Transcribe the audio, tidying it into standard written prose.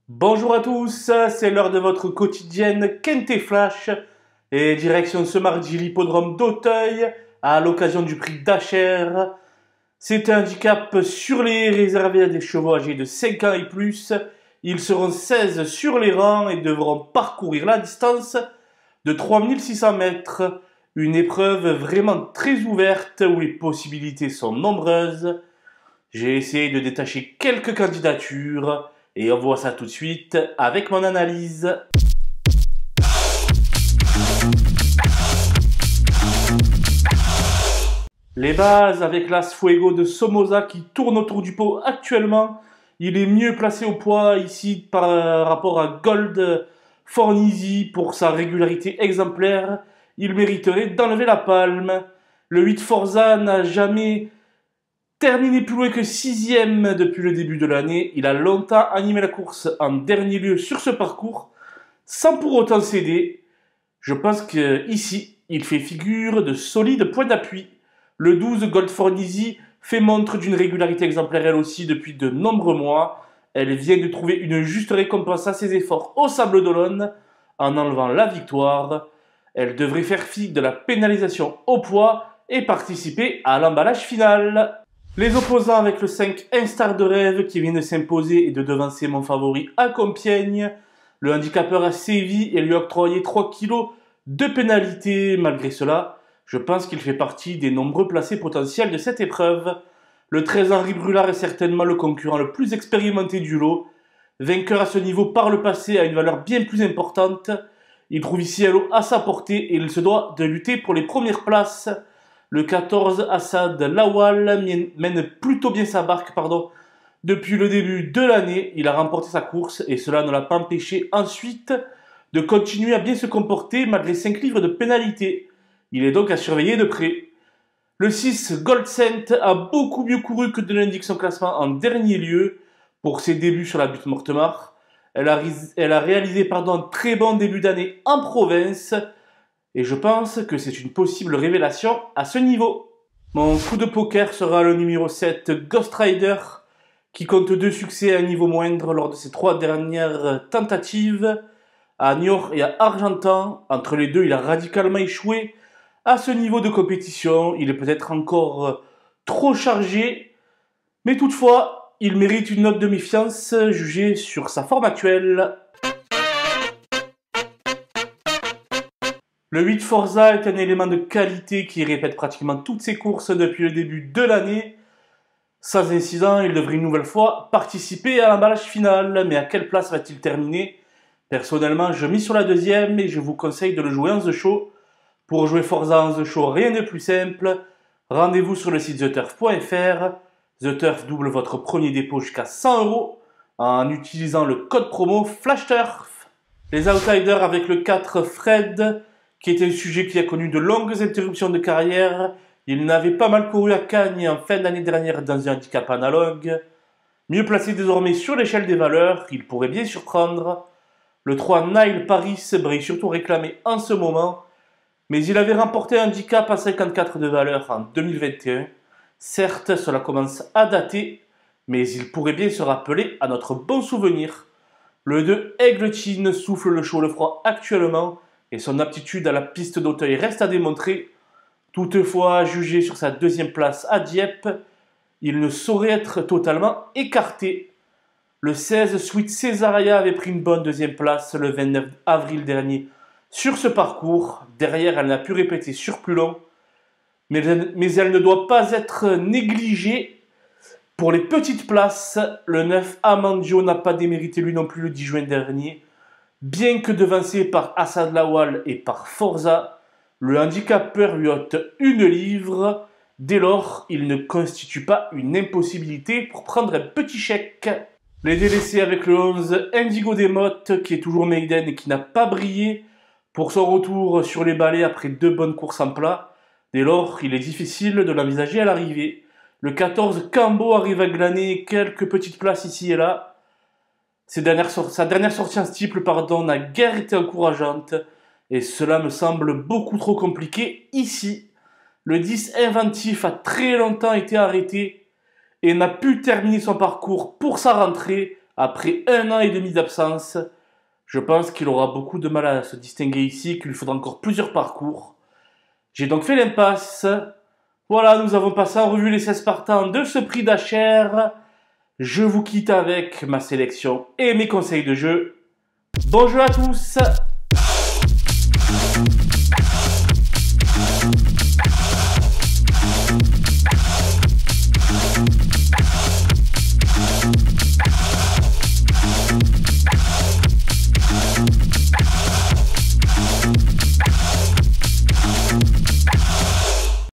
Bonjour à tous, c'est l'heure de votre quotidienne Quintet Flash et direction ce mardi l'hippodrome d'Auteuil à l'occasion du prix d'Acher. C'est un handicap sur les réservé à des chevaux âgés de 5 ans et plus. Ils seront 16 sur les rangs et devront parcourir la distance de 3600 mètres. Une épreuve vraiment très ouverte où les possibilités sont nombreuses. J'ai essayé de détacher quelques candidatures et on voit ça tout de suite avec mon analyse. Les bases avec l'As Fuego de Somoza qui tourne autour du pot actuellement. Il est mieux placé au poids ici par rapport à Gold Fornisi pour sa régularité exemplaire. Il mériterait d'enlever la palme. Le 8 Forza n'a jamais terminé plus loin que 6ème depuis le début de l'année. Il a longtemps animé la course en dernier lieu sur ce parcours sans pour autant céder. Je pense qu'ici, il fait figure de solide point d'appui. Le 12 Gold Fornisi fait montre d'une régularité exemplaire elle aussi depuis de nombreux mois. Elle vient de trouver une juste récompense à ses efforts au Sable d'Olonne en enlevant la victoire. Elle devrait faire fi de la pénalisation au poids et participer à l'emballage final. Les opposants avec le 5 Instar de Rêve qui vient de s'imposer et de devancer mon favori à Compiègne. Le handicapeur a sévi et lui a octroyé 3 kilos de pénalité. Malgré cela, je pense qu'il fait partie des nombreux placés potentiels de cette épreuve. Le 13 Henri Brulard est certainement le concurrent le plus expérimenté du lot. Vainqueur à ce niveau par le passé a une valeur bien plus importante. Il trouve ici un lot à sa portée et il se doit de lutter pour les premières places. Le 14 Assad Lawal mène plutôt bien sa barque, depuis le début de l'année. Il a remporté sa course et cela ne l'a pas empêché ensuite de continuer à bien se comporter malgré 5 livres de pénalité. Il est donc à surveiller de près. Le 6 Gold Saint a beaucoup mieux couru que de l'indique son classement en dernier lieu pour ses débuts sur la butte Mortemart. Elle a réalisé un très bon début d'année en province. Et je pense que c'est une possible révélation à ce niveau. Mon coup de poker sera le numéro 7, Ghost Rider, qui compte 2 succès à un niveau moindre lors de ses 3 dernières tentatives, à Niort et à Argentan. Entre les deux, il a radicalement échoué. À ce niveau de compétition, il est peut-être encore trop chargé, mais toutefois, il mérite une note de méfiance jugée sur sa forme actuelle. Le 8 Forza est un élément de qualité qui répète pratiquement toutes ses courses depuis le début de l'année. Sans incident, il devrait une nouvelle fois participer à l'emballage final. Mais à quelle place va-t-il terminer? Personnellement, je mise sur la deuxième et je vous conseille de le jouer en The Show. Pour jouer Forza en The Show, rien de plus simple. Rendez-vous sur le site theturf.fr. The Turf double votre premier dépôt jusqu'à 100 € en utilisant le code promo FlashTurf. Les outsiders avec le 4 Fred, qui est un sujet qui a connu de longues interruptions de carrière. Il n'avait pas mal couru à Cagnes en fin d'année dernière dans un handicap analogue. Mieux placé désormais sur l'échelle des valeurs, il pourrait bien surprendre. Le 3 Nile Paris brille surtout réclamé en ce moment, mais il avait remporté un handicap à 54 de valeur en 2021. Certes, cela commence à dater, mais il pourrait bien se rappeler à notre bon souvenir. Le 2 Aigle-Tine souffle le chaud le froid actuellement, et son aptitude à la piste d'Auteuil reste à démontrer. Toutefois, jugé sur sa deuxième place à Dieppe, il ne saurait être totalement écarté. Le 16 Sweet Césaria avait pris une bonne deuxième place le 29 avril dernier sur ce parcours. Derrière, elle n'a pu répéter sur plus long, mais elle ne doit pas être négligée. Pour les petites places, le 9 Amandio n'a pas démérité lui non plus le 10 juin dernier. Bien que devancé par Assad Lawal et par Forza, le handicapeur lui ôte une livre. Dès lors, il ne constitue pas une impossibilité pour prendre un petit chèque. Les délaissés avec le 11 Indigo Desmottes, qui est toujours maiden et qui n'a pas brillé pour son retour sur les balais après 2 bonnes courses en plat. Dès lors, il est difficile de l'envisager à l'arrivée. Le 14 Cambo arrive à glaner quelques petites places ici et là. Sa dernière sortie en steeple n'a guère été encourageante, et cela me semble beaucoup trop compliqué ici. Le 10 Inventif a très longtemps été arrêté et n'a pu terminer son parcours pour sa rentrée Après 1 an et demi d'absence, je pense qu'il aura beaucoup de mal à se distinguer ici, qu'il lui faudra encore plusieurs parcours. J'ai donc fait l'impasse. Voilà, nous avons passé en revue les 16 partants de ce prix d'Acher. Je vous quitte avec ma sélection et mes conseils de jeu. Bon jeu à tous!